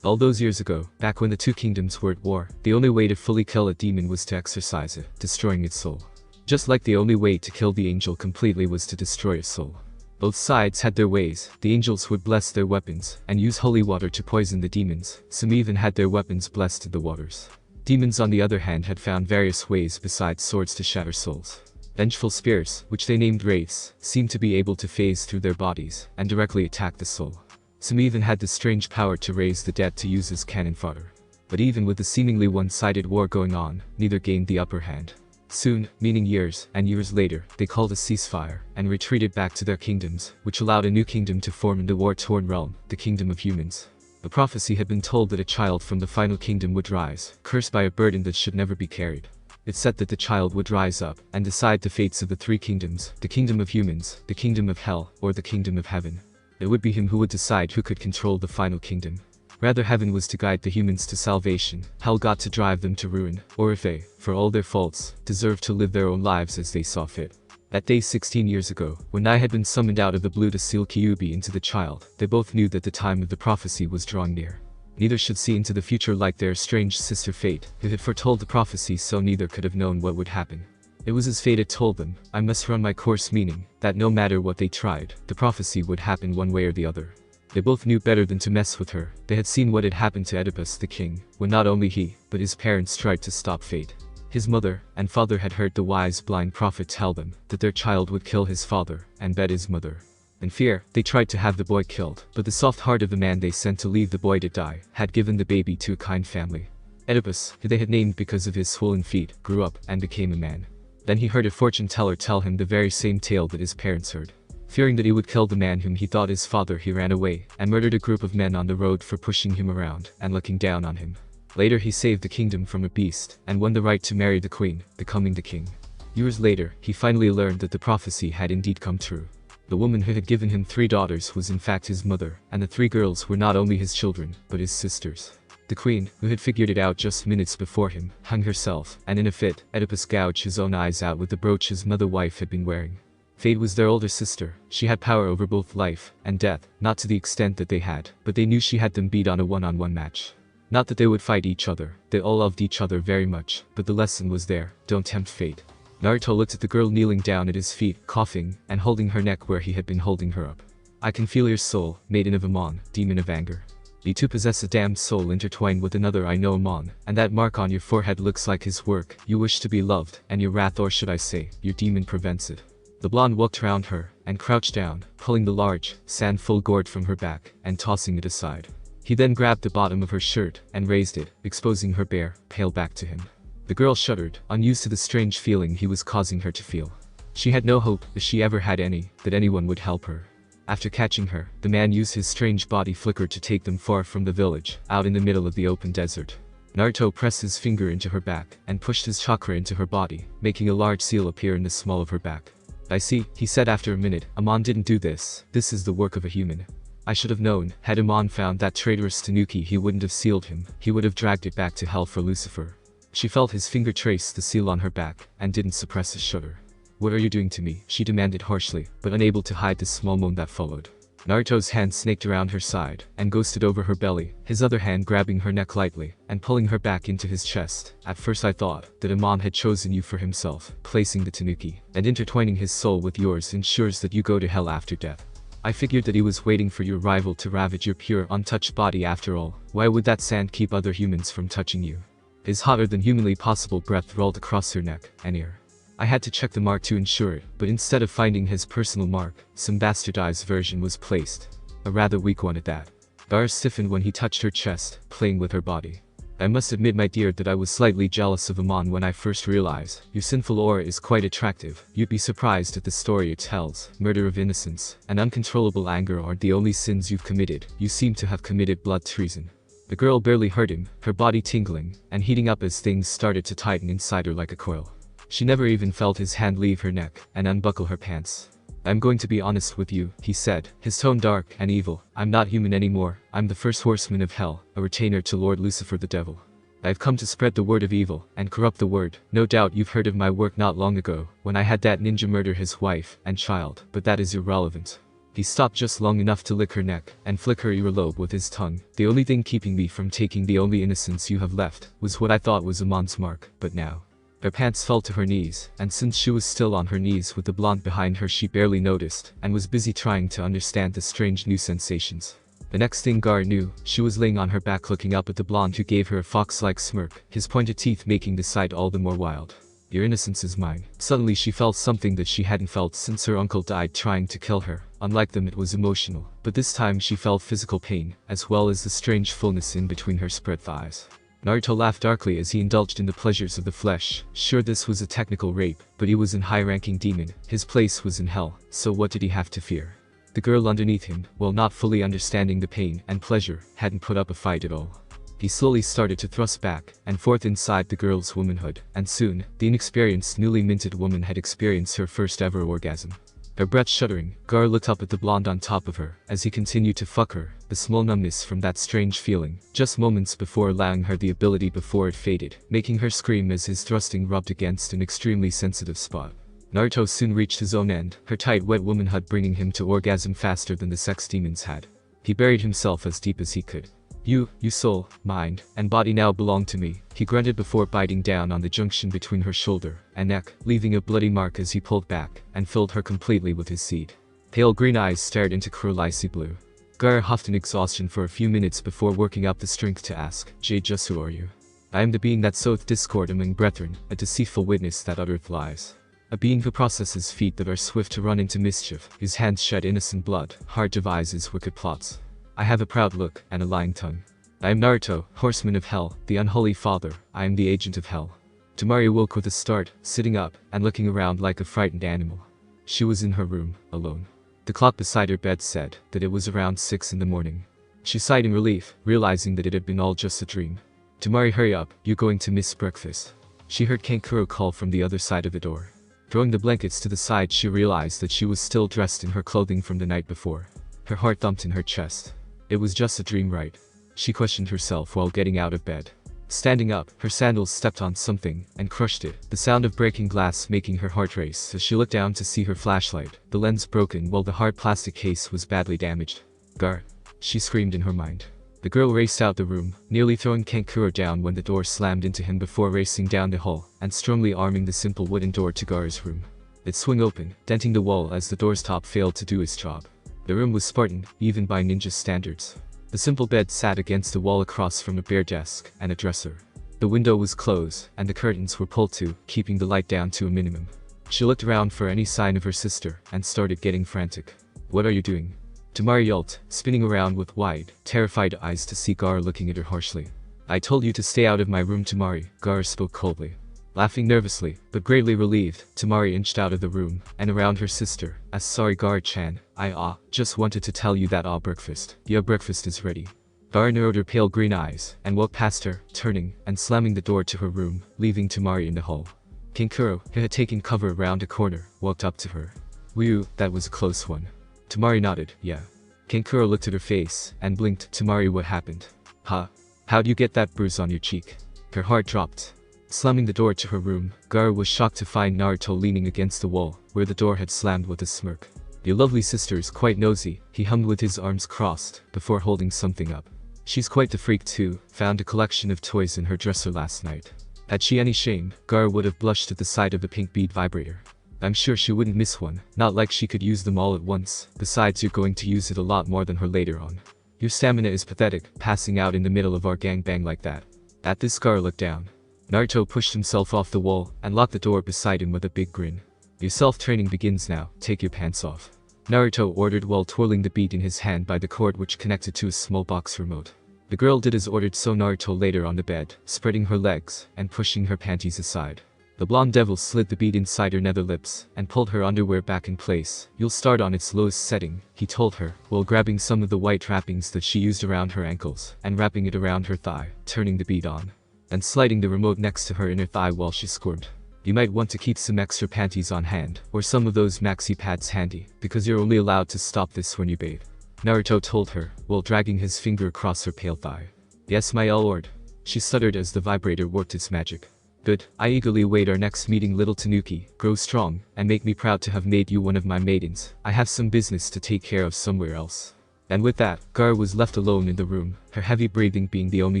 All those years ago, back when the 2 kingdoms were at war, the only way to fully kill a demon was to exorcise it, destroying its soul. Just like the only way to kill the angel completely was to destroy its soul. Both sides had their ways. The angels would bless their weapons, and use holy water to poison the demons. Some even had their weapons blessed in the waters. Demons on the other hand had found various ways besides swords to shatter souls. Vengeful spirits, which they named wraiths, seemed to be able to phase through their bodies, and directly attack the soul. Some even had the strange power to raise the dead to use as cannon fodder. But even with the seemingly one-sided war going on, neither gained the upper hand. Soon, meaning years and years later, they called a ceasefire, and retreated back to their kingdoms, which allowed a new kingdom to form in the war-torn realm, the kingdom of humans. The prophecy had been told that a child from the final kingdom would rise, cursed by a burden that should never be carried. It said that the child would rise up, and decide the fates of the 3 kingdoms, the kingdom of humans, the kingdom of hell, or the kingdom of heaven. It would be him who would decide who could control the final kingdom. Rather, heaven was to guide the humans to salvation, hell got to drive them to ruin, or if they, for all their faults, deserved to live their own lives as they saw fit. That day 16 years ago, when Nai had been summoned out of the blue to seal Kyuubi into the child, they both knew that the time of the prophecy was drawing near. Neither should see into the future like their estranged sister Fate, who had foretold the prophecy, so neither could have known what would happen. It was as fate had told them, I must run my course, meaning that no matter what they tried, the prophecy would happen one way or the other. They both knew better than to mess with her. They had seen what had happened to Oedipus the king, when not only he, but his parents tried to stop fate. His mother and father had heard the wise blind prophet tell them that their child would kill his father and bed his mother. In fear, they tried to have the boy killed, but the soft heart of the man they sent to leave the boy to die had given the baby to a kind family. Oedipus, who they had named because of his swollen feet, grew up and became a man. Then he heard a fortune teller tell him the very same tale that his parents heard. Fearing that he would kill the man whom he thought his father, he ran away and murdered a group of men on the road for pushing him around and looking down on him. Later he saved the kingdom from a beast and won the right to marry the queen, becoming the king. Years later, he finally learned that the prophecy had indeed come true. The woman who had given him 3 daughters was in fact his mother, and the 3 girls were not only his children, but his sisters. The queen, who had figured it out just minutes before him, hung herself, and in a fit, Oedipus gouged his own eyes out with the brooch his mother-wife had been wearing. Fate was their older sister. She had power over both life and death, not to the extent that they had, but they knew she had them beat on a one-on-one match. Not that they would fight each other, they all loved each other very much, but the lesson was there, don't tempt fate. Naruto looked at the girl kneeling down at his feet, coughing, and holding her neck where he had been holding her up. I can feel your soul, maiden of Amon, demon of anger. You two possess a damned soul intertwined with another, I know Amon, and that mark on your forehead looks like his work. You wish to be loved, and your wrath, or should I say, your demon prevents it. The blonde walked around her, and crouched down, pulling the large, sand-full gourd from her back, and tossing it aside. He then grabbed the bottom of her shirt, and raised it, exposing her bare, pale back to him. The girl shuddered, unused to the strange feeling he was causing her to feel. She had no hope, if she ever had any, that anyone would help her. After catching her, the man used his strange body flicker to take them far from the village, out in the middle of the open desert. Naruto pressed his finger into her back, and pushed his chakra into her body, making a large seal appear in the small of her back. I see, he said after a minute, Amon didn't do this. This is the work of a human. I should have known. Had Amon found that traitorous Tanuki, he wouldn't have sealed him. He would have dragged it back to hell for Lucifer. She felt his finger trace the seal on her back, and didn't suppress a shudder. "What are you doing to me?" she demanded harshly, but unable to hide the small moan that followed. Naruto's hand snaked around her side, and ghosted over her belly, his other hand grabbing her neck lightly, and pulling her back into his chest. "At first I thought that Amon had chosen you for himself, placing the tanuki, and intertwining his soul with yours ensures that you go to hell after death. I figured that he was waiting for your arrival to ravage your pure, untouched body after all. Why would that sand keep other humans from touching you?" His hotter than humanly possible breath rolled across her neck and ear. "I had to check the mark to ensure it, but instead of finding his personal mark, some bastardized version was placed. A rather weak one at that." Gar stiffened when he touched her chest, playing with her body. "I must admit, my dear, that I was slightly jealous of Amon when I first realized. Your sinful aura is quite attractive. You'd be surprised at the story it tells. Murder of innocence and uncontrollable anger aren't the only sins you've committed. You seem to have committed blood treason." The girl barely heard him, her body tingling and heating up as things started to tighten inside her like a coil. She never even felt his hand leave her neck and unbuckle her pants. "I'm going to be honest with you," he said, his tone dark and evil. "I'm not human anymore. I'm the first horseman of hell, a retainer to Lord Lucifer the devil. I've come to spread the word of evil and corrupt the word. No doubt you've heard of my work not long ago, when I had that ninja murder his wife and child, but that is irrelevant." He stopped just long enough to lick her neck and flick her earlobe with his tongue. "The only thing keeping me from taking the only innocence you have left was what I thought was Amon's mark, but now." Her pants fell to her knees, and since she was still on her knees with the blonde behind her, she barely noticed, and was busy trying to understand the strange new sensations. The next thing Gar knew, she was laying on her back looking up at the blonde who gave her a fox-like smirk, his pointed teeth making the sight all the more wild. "Your innocence is mine." Suddenly she felt something that she hadn't felt since her uncle died trying to kill her. Unlike them, it was emotional, but this time she felt physical pain, as well as the strange fullness in between her spread thighs. Naruto laughed darkly as he indulged in the pleasures of the flesh. Sure, this was a technical rape, but he was a high-ranking demon. His place was in hell, so what did he have to fear? The girl underneath him, while not fully understanding the pain and pleasure, hadn't put up a fight at all. He slowly started to thrust back and forth inside the girl's womanhood, and soon, the inexperienced, newly minted woman had experienced her first ever orgasm. Her breath shuddering, Gar looked up at the blonde on top of her as he continued to fuck her, the small numbness from that strange feeling, just moments before allowing her the ability before it faded, making her scream as his thrusting rubbed against an extremely sensitive spot. Naruto soon reached his own end, her tight wet womanhood bringing him to orgasm faster than the sex demons had. He buried himself as deep as he could. You soul, mind, and body now belong to me," he grunted before biting down on the junction between her shoulder and neck, leaving a bloody mark as he pulled back and filled her completely with his seed. Pale green eyes stared into cruel icy blue. Gar huffed in exhaustion for a few minutes before working up the strength to ask, "Just who are you?" "I am the being that soweth discord among brethren, a deceitful witness that uttereth lies. A being who processes feet that are swift to run into mischief, whose hands shed innocent blood, hard devises wicked plots. I have a proud look and a lying tongue. I am Naruto, horseman of hell, the unholy father. I am the agent of hell." Temari woke with a start, sitting up and looking around like a frightened animal. She was in her room, alone. The clock beside her bed said that it was around 6 in the morning. She sighed in relief, realizing that it had been all just a dream. "Temari, hurry up, you're going to miss breakfast." She heard Kankuro call from the other side of the door. Throwing the blankets to the side, she realized that she was still dressed in her clothing from the night before. Her heart thumped in her chest. It was just a dream, right? She questioned herself while getting out of bed. Standing up, her sandals stepped on something and crushed it, the sound of breaking glass making her heart race as she looked down to see her flashlight, the lens broken while the hard plastic case was badly damaged. "Gar!" she screamed in her mind. The girl raced out the room, nearly throwing Kankuro down when the door slammed into him before racing down the hall and strongly arming the simple wooden door to Gar's room. It swung open, denting the wall as the door's top failed to do its job. The room was Spartan, even by ninja standards. The simple bed sat against the wall across from a bare desk and a dresser. The window was closed, and the curtains were pulled to, keeping the light down to a minimum. She looked around for any sign of her sister, and started getting frantic. "What are you doing?" Temari yelped, spinning around with wide, terrified eyes to see Gar looking at her harshly. "I told you to stay out of my room, Temari," Gar spoke coldly. Laughing nervously, but greatly relieved, Temari inched out of the room, and around her sister, as "Sorry Gar-chan, I just wanted to tell you that breakfast. Your breakfast is ready." Gar narrowed her pale green eyes, and walked past her, turning, and slamming the door to her room, leaving Temari in the hall. Kankuro, who had taken cover around a corner, walked up to her. "Whew, that was a close one." Temari nodded, "Yeah." Kankuro looked at her face, and blinked. "Temari, what happened?" "Huh? How'd you get that bruise on your cheek?" Her heart dropped. Slamming the door to her room, Gaara was shocked to find Naruto leaning against the wall, where the door had slammed with a smirk. "Your lovely sister is quite nosy," he hummed with his arms crossed, before holding something up. "She's quite the freak too, found a collection of toys in her dresser last night." Had she any shame, Gaara would have blushed at the sight of a pink bead vibrator. "I'm sure she wouldn't miss one, not like she could use them all at once, besides you're going to use it a lot more than her later on. Your stamina is pathetic, passing out in the middle of our gangbang like that." At this, Gaara looked down. Naruto pushed himself off the wall, and locked the door beside him with a big grin. "Your self-training begins now, take your pants off," Naruto ordered while twirling the bead in his hand by the cord which connected to a small box remote. The girl did as ordered, so Naruto laid her on the bed, spreading her legs, and pushing her panties aside. The blonde devil slid the bead inside her nether lips, and pulled her underwear back in place. "You'll start on its lowest setting," he told her, while grabbing some of the white wrappings that she used around her ankles, and wrapping it around her thigh, turning the bead on, and sliding the remote next to her inner thigh while she squirmed. "You might want to keep some extra panties on hand, or some of those maxi pads handy, because you're only allowed to stop this when you bathe," Naruto told her, while dragging his finger across her pale thigh. "Yes, my lord," she stuttered as the vibrator worked its magic. "Good, I eagerly await our next meeting, little Tanuki. Grow strong, and make me proud to have made you one of my maidens. I have some business to take care of somewhere else." And with that, Gaara was left alone in the room, her heavy breathing being the only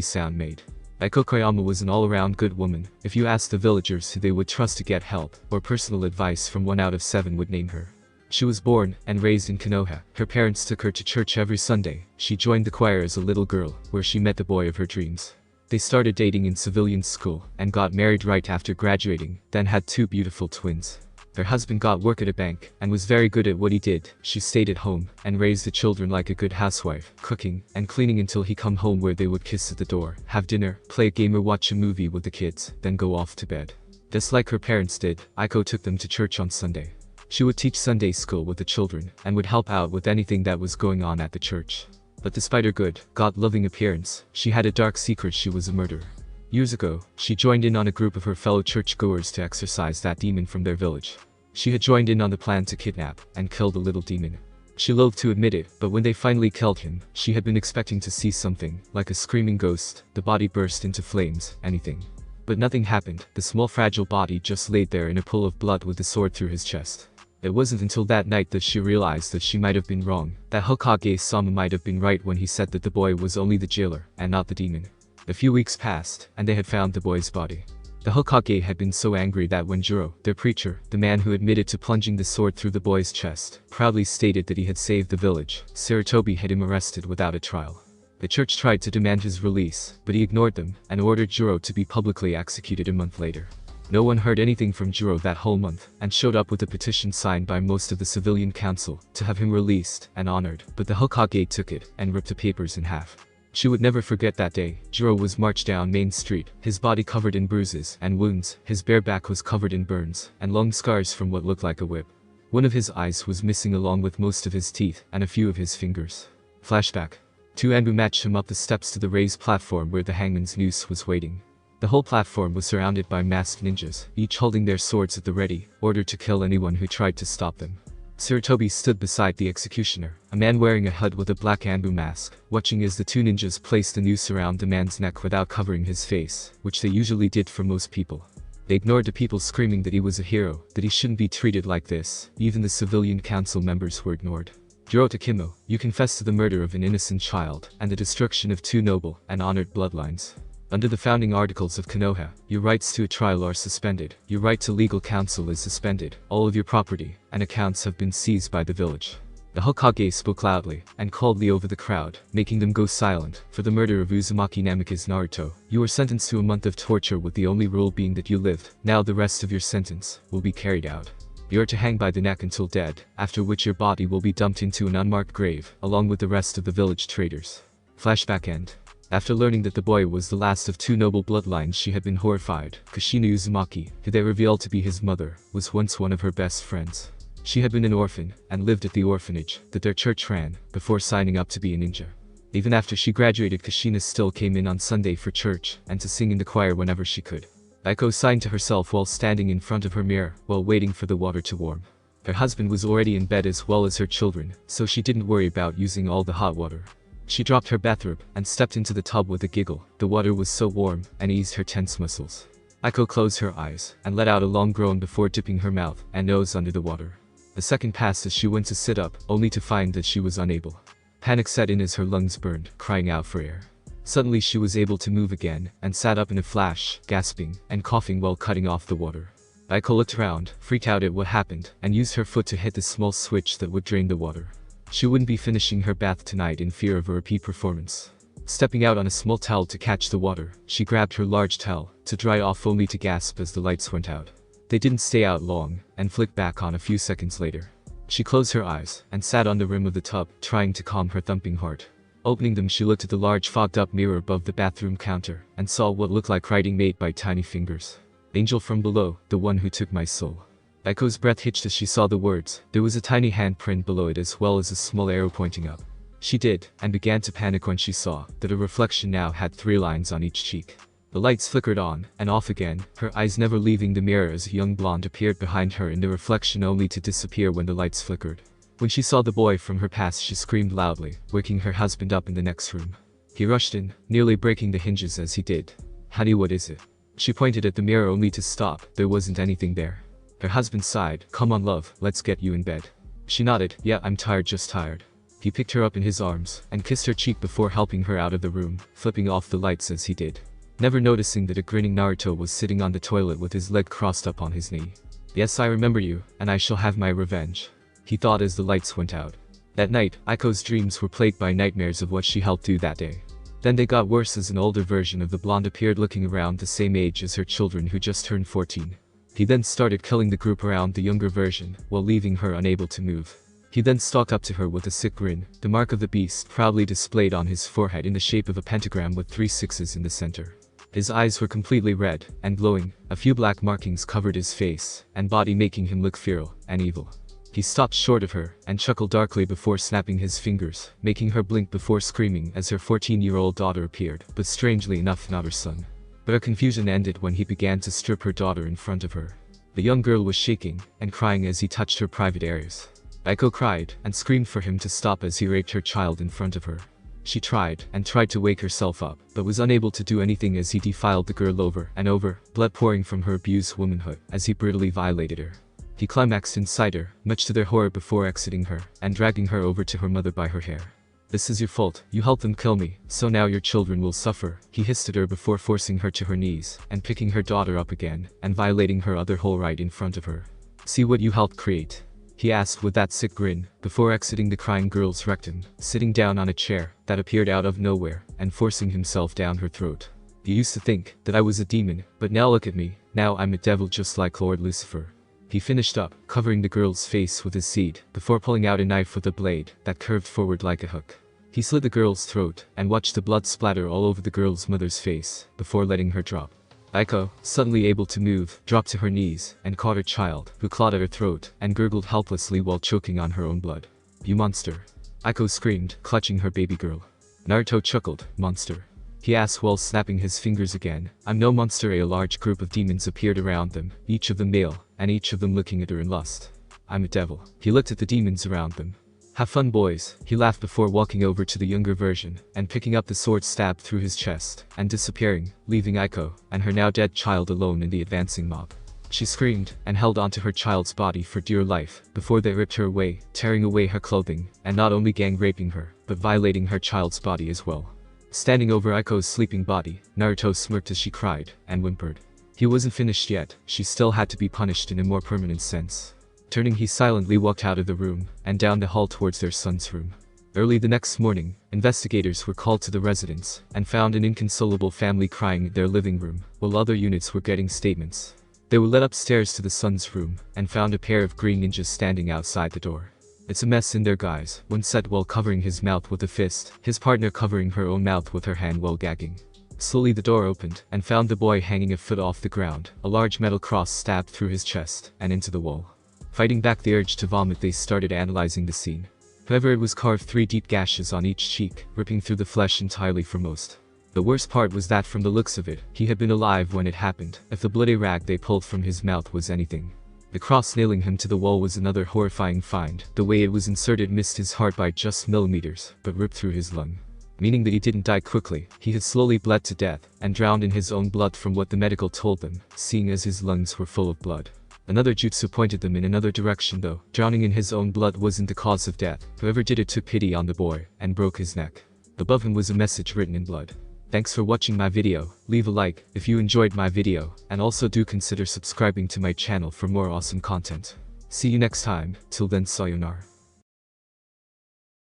sound made. Aiko Koyama was an all-around good woman. If you asked the villagers who they would trust to get help, or personal advice from, 1 out of 7 would name her. She was born and raised in Konoha. Her parents took her to church every Sunday. She joined the choir as a little girl, where she met the boy of her dreams. They started dating in civilian school, and got married right after graduating, then had 2 beautiful twins. Her husband got work at a bank, and was very good at what he did. She stayed at home, and raised the children like a good housewife, cooking, and cleaning until he come home, where they would kiss at the door, have dinner, play a game or watch a movie with the kids, then go off to bed. Just like her parents did, Aiko took them to church on Sunday. She would teach Sunday school with the children, and would help out with anything that was going on at the church. But despite her good, God-loving appearance, she had a dark secret: she was a murderer. Years ago, she joined in on a group of her fellow churchgoers to exorcise that demon from their village. She had joined in on the plan to kidnap and kill the little demon. She loathed to admit it, but when they finally killed him, she had been expecting to see something, like a screaming ghost, the body burst into flames, anything. But nothing happened. The small fragile body just laid there in a pool of blood with the sword through his chest. It wasn't until that night that she realized that she might have been wrong, that Hokage Sama might have been right when he said that the boy was only the jailer, and not the demon. A few weeks passed, and they had found the boy's body. The Hokage had been so angry that when Juro, their preacher, the man who admitted to plunging the sword through the boy's chest, proudly stated that he had saved the village, Sarutobi had him arrested without a trial. The church tried to demand his release, but he ignored them, and ordered Juro to be publicly executed a month later. No one heard anything from Juro that whole month, and showed up with a petition signed by most of the civilian council, to have him released and honored, but the Hokage took it, and ripped the papers in half. She would never forget that day. Juro was marched down Main Street, his body covered in bruises and wounds, his bare back was covered in burns, and long scars from what looked like a whip. One of his eyes was missing along with most of his teeth, and a few of his fingers. Flashback. 2 Anbu matched him up the steps to the raised platform where the hangman's noose was waiting. The whole platform was surrounded by masked ninjas, each holding their swords at the ready, ordered to kill anyone who tried to stop them. Sarutobi stood beside the executioner, a man wearing a hood with a black Anbu mask, watching as the 2 ninjas placed the noose around the man's neck without covering his face, which they usually did for most people. They ignored the people screaming that he was a hero, that he shouldn't be treated like this. Even the civilian council members were ignored. Juro Takimo, you confess to the murder of an innocent child, and the destruction of 2 noble and honored bloodlines. Under the founding articles of Konoha, your rights to a trial are suspended, your right to legal counsel is suspended, all of your property and accounts have been seized by the village. The Hokage spoke loudly, and called over the crowd, making them go silent. For the murder of Uzumaki Namikaze Naruto, you were sentenced to a month of torture, with the only rule being that you lived. Now the rest of your sentence will be carried out. You are to hang by the neck until dead, after which your body will be dumped into an unmarked grave, along with the rest of the village traitors. Flashback end. After learning that the boy was the last of 2 noble bloodlines, she had been horrified. Kushina Uzumaki, who they revealed to be his mother, was once one of her best friends. She had been an orphan, and lived at the orphanage that their church ran, before signing up to be a ninja. Even after she graduated, Kushina still came in on Sunday for church, and to sing in the choir whenever she could. Aiko signed to herself while standing in front of her mirror, while waiting for the water to warm. Her husband was already in bed as well as her children, so she didn't worry about using all the hot water. She dropped her bathrobe, and stepped into the tub with a giggle. The water was so warm, and eased her tense muscles. Aiko closed her eyes and let out a long groan before dipping her mouth and nose under the water. A second passed as she went to sit up, only to find that she was unable. Panic set in as her lungs burned, crying out for air. Suddenly she was able to move again, and sat up in a flash, gasping and coughing while cutting off the water. Aiko looked around, freaked out at what happened, and used her foot to hit the small switch that would drain the water. She wouldn't be finishing her bath tonight in fear of a repeat performance. Stepping out on a small towel to catch the water, she grabbed her large towel to dry off, only to gasp as the lights went out. They didn't stay out long, and flicked back on a few seconds later. She closed her eyes and sat on the rim of the tub, trying to calm her thumping heart. Opening them, she looked at the large fogged-up mirror above the bathroom counter and saw what looked like writing made by tiny fingers. "Angel from below, the one who took my soul." Aiko's breath hitched as she saw the words. There was a tiny handprint below it as well as a small arrow pointing up. She did, and began to panic when she saw that a reflection now had 3 lines on each cheek. The lights flickered on and off again, her eyes never leaving the mirror as a young blonde appeared behind her in the reflection, only to disappear when the lights flickered. When she saw the boy from her past, she screamed loudly, waking her husband up in the next room. He rushed in, nearly breaking the hinges as he did. "Honey, what is it?" She pointed at the mirror only to stop. There wasn't anything there. Her husband sighed. "Come on, love, let's get you in bed." She nodded. "Yeah, I'm tired, just tired." He picked her up in his arms and kissed her cheek before helping her out of the room, flipping off the lights as he did, never noticing that a grinning Naruto was sitting on the toilet with his leg crossed up on his knee. "Yes, I remember you, and I shall have my revenge," he thought as the lights went out. That night, Aiko's dreams were plagued by nightmares of what she helped do that day. Then they got worse as an older version of the blonde appeared, looking around the same age as her children who just turned 14. He then started killing the group around the younger version, while leaving her unable to move. He then stalked up to her with a sick grin, the mark of the beast proudly displayed on his forehead in the shape of a pentagram with 3 sixes in the center. His eyes were completely red and glowing, a few black markings covered his face and body, making him look feral and evil. He stopped short of her and chuckled darkly before snapping his fingers, making her blink before screaming as her 14-year-old daughter appeared, but strangely enough not her son. But her confusion ended when he began to strip her daughter in front of her. The young girl was shaking and crying as he touched her private areas. Aiko cried and screamed for him to stop as he raped her child in front of her. She tried to wake herself up, but was unable to do anything as he defiled the girl over and over, blood pouring from her abused womanhood as he brutally violated her. He climaxed inside her, much to their horror, before exiting her and dragging her over to her mother by her hair. "This is your fault, you helped them kill me, so now your children will suffer," he hissed at her before forcing her to her knees and picking her daughter up again and violating her other whole right in front of her. "See what you helped create?" he asked with that sick grin, before exiting the crying girl's rectum, sitting down on a chair that appeared out of nowhere and forcing himself down her throat. "You used to think that I was a demon, but now look at me, now I'm a devil just like Lord Lucifer." He finished up, covering the girl's face with his seed, before pulling out a knife with a blade that curved forward like a hook. He slit the girl's throat and watched the blood splatter all over the girl's mother's face, before letting her drop. Aiko, suddenly able to move, dropped to her knees and caught her child, who clawed at her throat and gurgled helplessly while choking on her own blood. "You monster!" Aiko screamed, clutching her baby girl. Naruto chuckled. "Monster?" he asked while snapping his fingers again. "I'm no monster." A large group of demons appeared around them, each of them male, and each of them looking at her in lust. "I'm a devil." He looked at the demons around them. "Have fun, boys," he laughed before walking over to the younger version and picking up the sword, stabbed through his chest and disappearing, leaving Aiko and her now dead child alone in the advancing mob. She screamed and held onto her child's body for dear life before they ripped her away, tearing away her clothing and not only gang raping her, but violating her child's body as well. Standing over Aiko's sleeping body, Naruto smirked as she cried and whimpered. He wasn't finished yet, she still had to be punished in a more permanent sense. Turning, he silently walked out of the room and down the hall towards their son's room. Early the next morning, investigators were called to the residence and found an inconsolable family crying in their living room, while other units were getting statements. They were led upstairs to the son's room and found a pair of green ninjas standing outside the door. "It's a mess in there, guys," one said while covering his mouth with a fist, his partner covering her own mouth with her hand while gagging. Slowly the door opened and found the boy hanging a foot off the ground, a large metal cross stabbed through his chest and into the wall. Fighting back the urge to vomit, they started analyzing the scene. However, it was carved 3 deep gashes on each cheek, ripping through the flesh entirely for most. The worst part was that from the looks of it, he had been alive when it happened, if the bloody rag they pulled from his mouth was anything. The cross nailing him to the wall was another horrifying find. The way it was inserted missed his heart by just millimeters, but ripped through his lung. meaning that he didn't die quickly. He had slowly bled to death and drowned in his own blood from what the medical told them, seeing as his lungs were full of blood. Another jutsu pointed them in another direction though. Drowning in his own blood wasn't the cause of death. Whoever did it took pity on the boy and broke his neck. Above him was a message written in blood. Thanks for watching my video. Leave a like if you enjoyed my video, and also do consider subscribing to my channel for more awesome content. See you next time. Till then, sayonara.